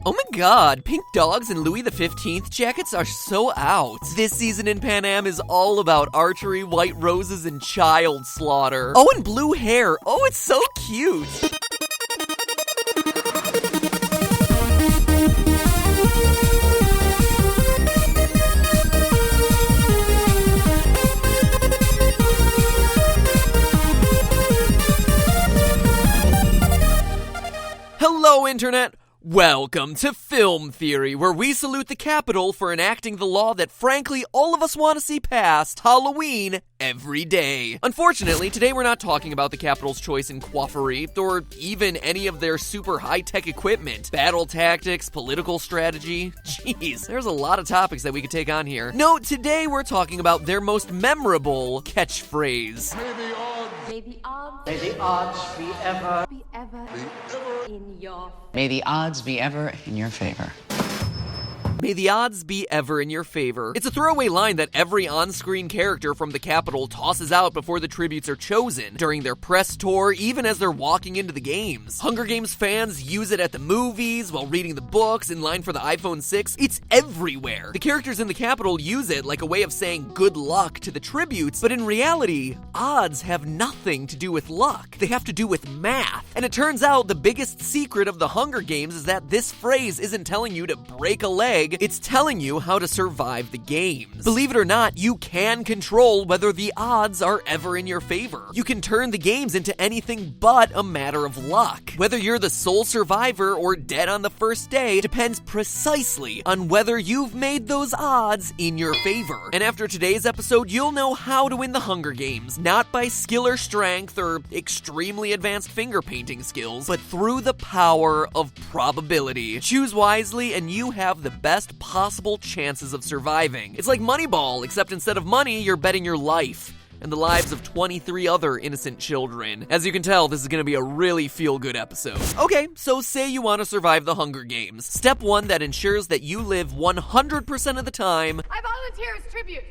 Oh my god, pink dogs and Louis XV jackets are so out. This season in Pan Am is all about archery, white roses, and child slaughter. Oh, and blue hair. Oh, it's so cute. Hello, Internet! Welcome to Film Theory, where we salute the Capitol for enacting the law that frankly all of us want to see passed, Halloween, every day. Unfortunately, today we're not talking about the Capitol's choice in coiffury, or even any of their super high-tech equipment, battle tactics, political strategy. Jeez, there's a lot of topics that we could take on here. No, today we're talking about their most memorable catchphrase. May the odds May the odds be ever in your May the odds be ever in your favor. May the odds be ever in your favor. It's a throwaway line that every on-screen character from the Capitol tosses out before the tributes are chosen, during their press tour, even as they're walking into the games. Hunger Games fans use it at the movies, while reading the books, in line for the iPhone 6. It's everywhere. The characters in the Capitol use it like a way of saying good luck to the tributes, but in reality, odds have nothing to do with luck. They have to do with math. And it turns out the biggest secret of the Hunger Games is that this phrase isn't telling you to break a leg, it's telling you how to survive the games. Believe it or not, you can control whether the odds are ever in your favor. You can turn the games into anything but a matter of luck. Whether you're the sole survivor or dead on the first day depends precisely on whether you've made those odds in your favor. And after today's episode, you'll know how to win the Hunger Games, not by skill or strength or extremely advanced finger painting skills, but through the power of probability. Choose wisely and you have the best possible chances of surviving. It's like Moneyball, except instead of money, you're betting your life and the lives of 23 other innocent children. As you can tell, this is gonna be a really feel-good episode. Okay, so say you want to survive the Hunger Games. Step 1 that ensures that you live 100% of the time. I volunteer as tribute.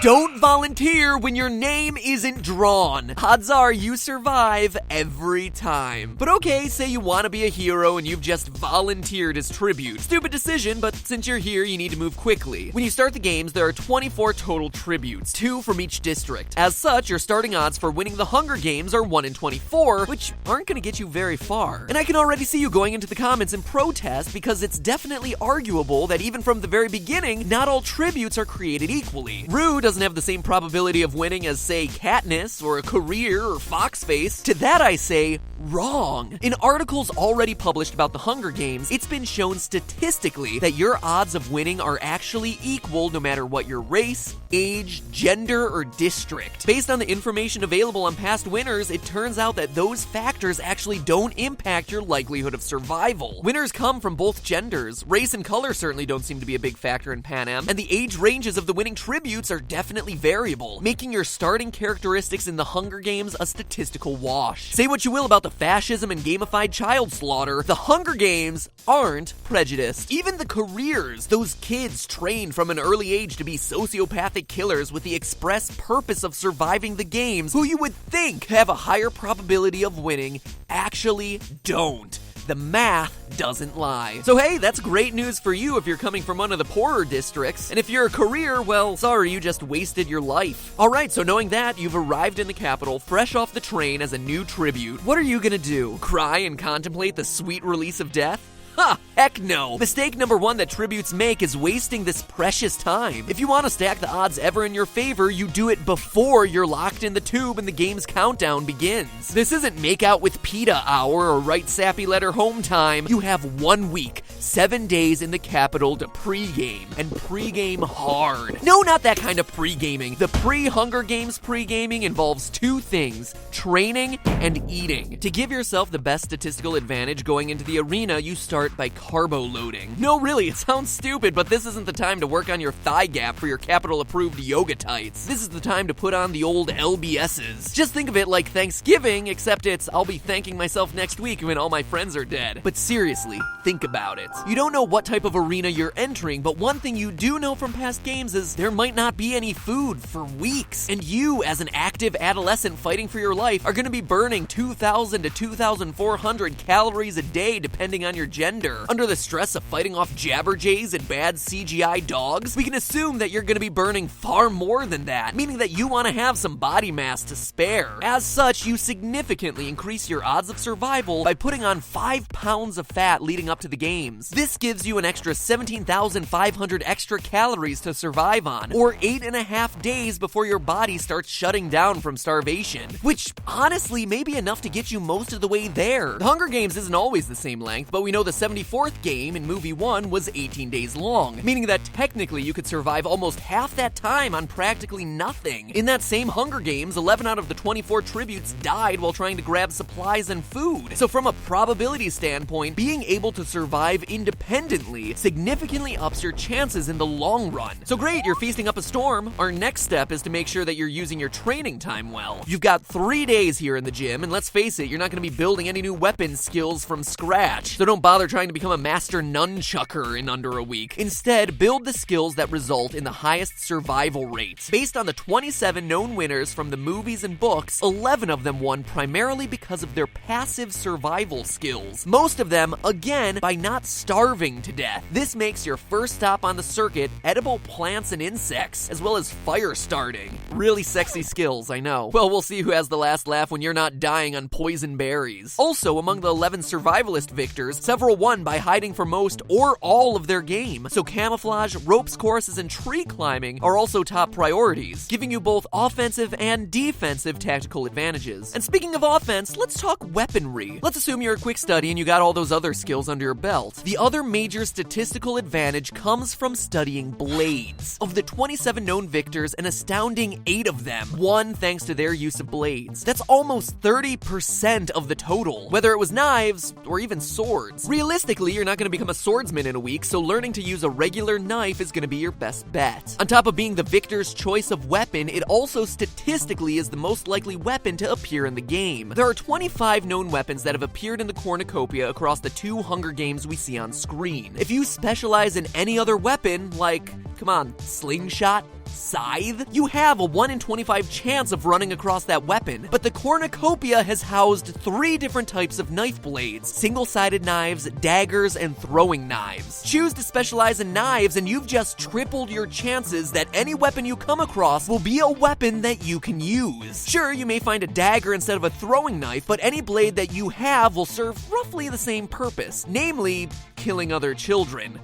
Don't volunteer when your name isn't drawn. Odds are you survive every time. But okay, say you want to be a hero and you've just volunteered as tribute. Stupid decision, but since you're here, you need to move quickly. When you start the games, there are 24 total tributes, 2 from each district. As such, your starting odds for winning the Hunger Games are 1 in 24, which aren't going to get you very far. And I can already see you going into the comments and protest because it's definitely arguable that even from the very beginning, not all tributes are created equally. Rue doesn't have the same probability of winning as, say, Katniss or a career or Foxface. To that I say, wrong. In articles already published about the Hunger Games, it's been shown statistically that your odds of winning are actually equal no matter what your race, age, gender, or district. Based on the information available on past winners, it turns out that those factors actually don't impact your likelihood of survival. Winners come from both genders. Race and color certainly don't seem to be a big factor in Pan Am, and the age ranges of the winning tributes are definitely variable, making your starting characteristics in the Hunger Games a statistical wash. Say what you will about the fascism and gamified child slaughter, the Hunger Games aren't prejudiced. Even the careers, those kids trained from an early age to be sociopathic killers with the express purpose of surviving the games, who you would think have a higher probability of winning, actually don't. The math doesn't lie. So hey, that's great news for you if you're coming from one of the poorer districts. And if you're a career, well, sorry, you just wasted your life. Alright, so knowing that, you've arrived in the Capitol fresh off the train as a new tribute. What are you gonna do? Cry and contemplate the sweet release of death? Ha! Heck no! Mistake number 1 that tributes make is wasting this precious time. If you want to stack the odds ever in your favor, you do it before you're locked in the tube and the game's countdown begins. This isn't make out with PETA hour or write sappy letter home time. You have 1 week, 7 days in the Capitol to pregame, and pregame hard. No, not that kind of pregaming. The pre-Hunger Games pregaming involves 2 things: training and eating. To give yourself the best statistical advantage going into the arena, you start by carbo loading. No, really, it sounds stupid, but this isn't the time to work on your thigh gap for your Capitol-approved yoga tights. This is the time to put on the old LBSs. Just think of it like Thanksgiving, except it's I'll be thanking myself next week when all my friends are dead. But seriously, think about it. You don't know what type of arena you're entering, but one thing you do know from past games is there might not be any food for weeks. And you, as an active adolescent fighting for your life, are going to be burning 2,000 to 2,400 calories a day depending on your gender. Under the stress of fighting off jabberjays and bad CGI dogs, we can assume that you're gonna be burning far more than that, meaning that you wanna have some body mass to spare. As such, you significantly increase your odds of survival by putting on 5 pounds of fat leading up to the games. This gives you an extra 17,500 extra calories to survive on, or 8.5 days before your body starts shutting down from starvation, which honestly may be enough to get you most of the way there. The Hunger Games isn't always the same length, but we know the 74th game in movie 1 was 18 days long, meaning that technically you could survive almost half that time on practically nothing. In that same Hunger Games, 11 out of the 24 tributes died while trying to grab supplies and food. So from a probability standpoint, being able to survive independently significantly ups your chances in the long run. So great, you're feasting up a storm. Our next step is to make sure that you're using your training time well. You've got 3 days here in the gym, and let's face it, you're not going to be building any new weapon skills from scratch. So don't bother trying to become a master nunchucker in under a week. Instead, build the skills that result in the highest survival rates. Based on the 27 known winners from the movies and books, 11 of them won primarily because of their passive survival skills. Most of them, again, by not starving to death. This makes your first stop on the circuit edible plants and insects, as well as fire starting. Really sexy skills, I know. Well, we'll see who has the last laugh when you're not dying on poison berries. Also, among the 11 survivalist victors, several won by hiding for most or all of their game. So camouflage, ropes courses, and tree climbing are also top priorities, giving you both offensive and defensive tactical advantages. And speaking of offense, let's talk weaponry. Let's assume you're a quick study and you got all those other skills under your belt. The other major statistical advantage comes from studying blades. Of the 27 known victors, an astounding 8 of them won thanks to their use of blades. That's almost 30% of the total, whether it was knives or even swords. Realistically, you're not going to become a swordsman in a week, so learning to use a regular knife is going to be your best bet. On top of being the victor's choice of weapon, it also statistically is the most likely weapon to appear in the game. There are 25 known weapons that have appeared in the cornucopia across the 2 Hunger Games we see on screen. If you specialize in any other weapon, like, come on, slingshot, scythe, you have a 1 in 25 chance of running across that weapon. But the cornucopia has housed 3 different types of knife blades: single-sided knives, daggers, and throwing knives. Choose to specialize in knives and you've just tripled your chances that any weapon you come across will be a weapon that you can use. Sure, you may find a dagger instead of a throwing knife, but any blade that you have will serve roughly the same purpose, namely, killing other children.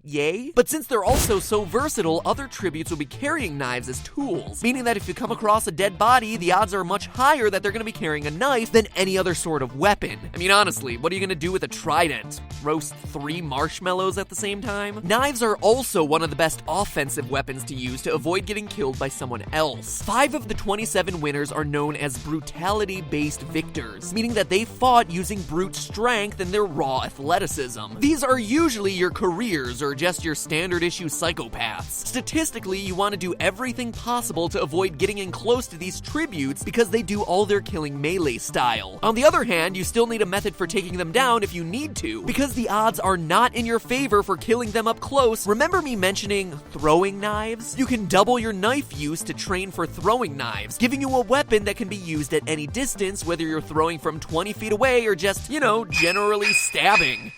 Yay? But since they're also so versatile, other tributes will be carrying knives as tools, meaning that if you come across a dead body, the odds are much higher that they're going to be carrying a knife than any other sort of weapon. I mean, honestly, what are you going to do with a trident? Roast 3 marshmallows at the same time? Knives are also one of the best offensive weapons to use to avoid getting killed by someone else. 5 of the 27 winners are known as brutality-based victors, meaning that they fought using brute strength and their raw athleticism. These are usually your careers or just your standard issue psychopaths. Statistically, you want to do everything possible to avoid getting in close to these tributes because they do all their killing melee style. On the other hand, you still need a method for taking them down if you need to. Because the odds are not in your favor for killing them up close, remember me mentioning throwing knives? You can double your knife use to train for throwing knives, giving you a weapon that can be used at any distance, whether you're throwing from 20 feet away or just, generally stabbing.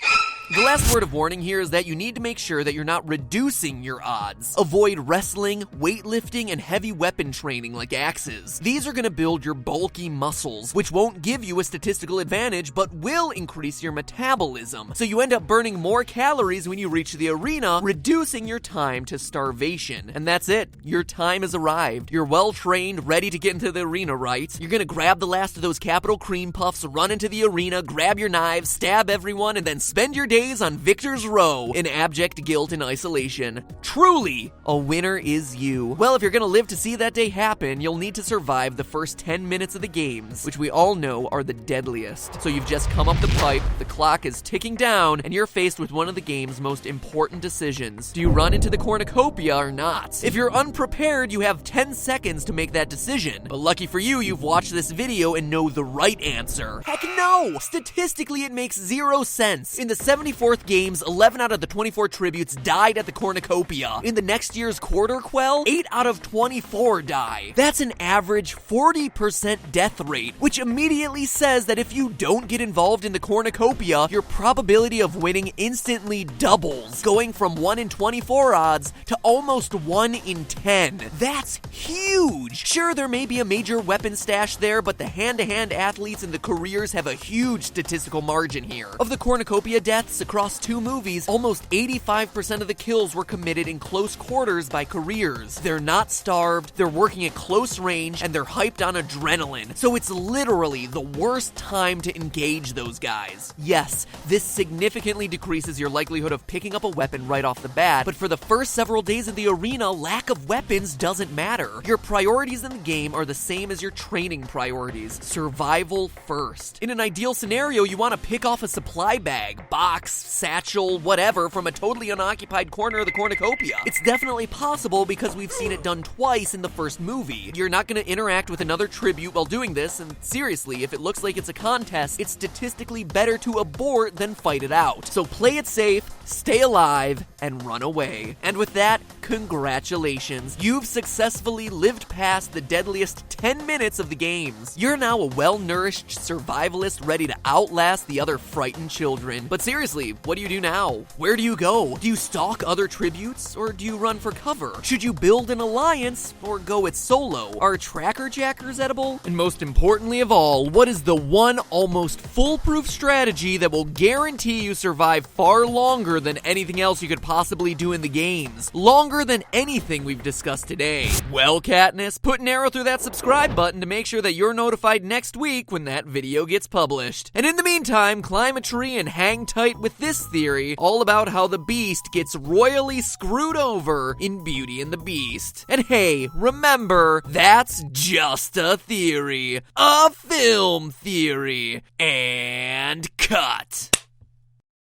The last word of warning here is that you need to make sure that you're not reducing your odds. Avoid wrestling, weightlifting, and heavy weapon training like axes. These are going to build your bulky muscles, which won't give you a statistical advantage, but will increase your metabolism. So you end up burning more calories when you reach the arena, reducing your time to starvation. And that's it. Your time has arrived. You're well trained, ready to get into the arena, right? You're going to grab the last of those Capital Cream Puffs, run into the arena, grab your knives, stab everyone, and then spend your day on Victor's Row in abject guilt and isolation. Truly, a winner is you. Well, if you're gonna live to see that day happen, you'll need to survive the first 10 minutes of the games, which we all know are the deadliest. So you've just come up the pipe, the clock is ticking down, and you're faced with one of the game's most important decisions. Do you run into the cornucopia or not? If you're unprepared, you have 10 seconds to make that decision. But lucky for you, you've watched this video and know the right answer. Heck no! Statistically, it makes 0 sense. In the 24th games, 11 out of the 24 tributes died at the cornucopia. In the next year's quarter quell, 8 out of 24 die. That's an average 40% death rate, which immediately says that if you don't get involved in the cornucopia, your probability of winning instantly doubles, going from 1 in 24 odds to almost 1 in 10. That's huge! Sure, there may be a major weapon stash there, but the hand-to-hand athletes and the careers have a huge statistical margin here. Of the cornucopia deaths across 2 movies, almost 85% of the kills were committed in close quarters by careers. They're not starved, they're working at close range, and they're hyped on adrenaline, so it's literally the worst time to engage those guys. Yes, this significantly decreases your likelihood of picking up a weapon right off the bat, but for the first several days in the arena, lack of weapons doesn't matter. Your priorities in the game are the same as your training priorities. Survival first. In an ideal scenario, you want to pick off a supply bag, box, satchel, whatever, from a totally unoccupied corner of the cornucopia. It's definitely possible because we've seen it done twice in the first movie. You're not going to interact with another tribute while doing this, and seriously, if it looks like it's a contest, it's statistically better to abort than fight it out. So play it safe, stay alive, and run away. And with that, congratulations. You've successfully lived past the deadliest 10 minutes of the games. You're now a well-nourished survivalist ready to outlast the other frightened children. But seriously, what do you do now? Where do you go? Do you stalk other tributes, or do you run for cover? Should you build an alliance, or go it solo? Are tracker jackers edible? And most importantly of all, what is the one almost foolproof strategy that will guarantee you survive far longer than anything else you could possibly do in the games? Longer than anything we've discussed today. Well, Katniss, put an arrow through that subscribe button to make sure that you're notified next week when that video gets published. And in the meantime, climb a tree and hang tight with this theory all about how the Beast gets royally screwed over in Beauty and the Beast. And hey, remember, that's just a theory. A film theory. And cut.